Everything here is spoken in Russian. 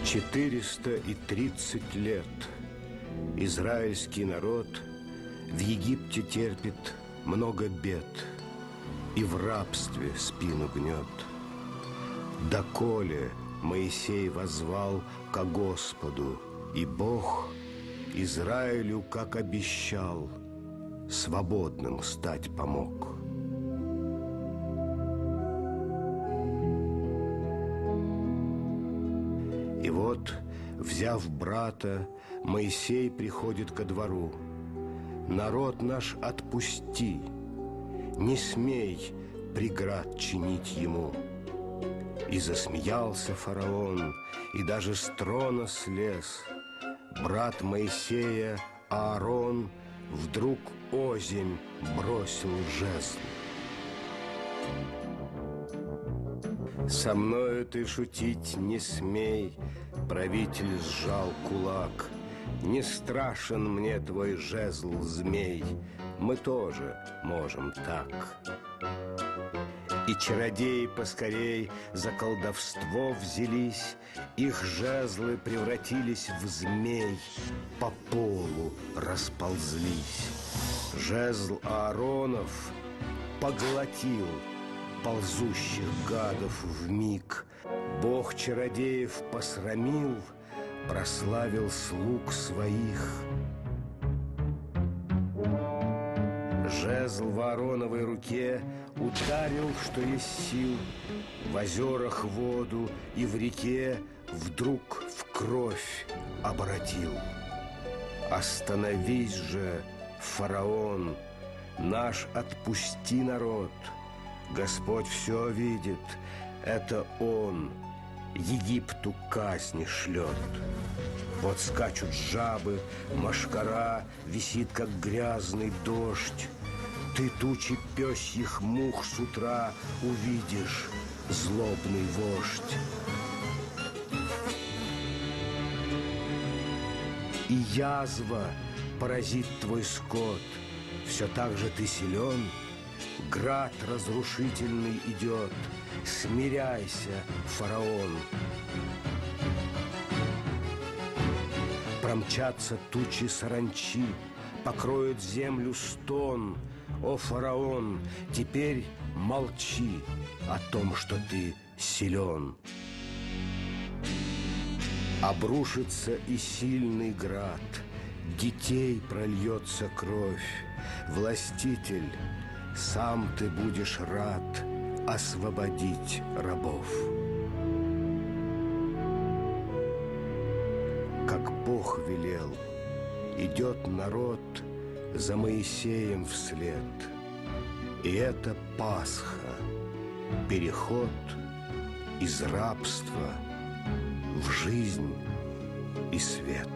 430 лет израильский народ в Египте терпит много бед и в рабстве спину гнет. Доколе Моисей воззвал ко Господу, и Бог Израилю, как обещал, свободным стать помог. И вот, взяв брата, Моисей приходит ко двору. Народ наш отпусти, не смей преград чинить ему. И засмеялся фараон, и даже с трона слез. Брат Моисея, Аарон, вдруг озимь бросил жезл. «Со мною ты шутить не смей», правитель сжал кулак. «Не страшен мне твой жезл, змей, мы тоже можем так». И чародеи поскорей за колдовство взялись, их жезлы превратились в змей, по полу расползлись. Жезл Ааронов поглотил ползущих гадов вмиг. Бог чародеев посрамил, прославил слуг своих. Жезл в Аароновой руке ударил, что есть сил, в озерах воду и в реке вдруг в кровь обратил. Остановись же, фараон, наш отпусти народ. Господь все видит, это Он Египту казни шлет. Вот скачут жабы, мошкара висит, как грязный дождь. Ты тучи пёсьих мух с утра увидишь, злобный вождь. И язва поразит твой скот, все так же ты силен. Град разрушительный идет, смиряйся, фараон. Промчатся тучи саранчи, покроют землю стон. О, фараон, теперь молчи о том, что ты силен. Обрушится и сильный град, детей прольется кровь. Властитель, сам ты будешь рад освободить рабов. Как Бог велел, идет народ за Моисеем вслед. И это Пасха, переход из рабства в жизнь и свет.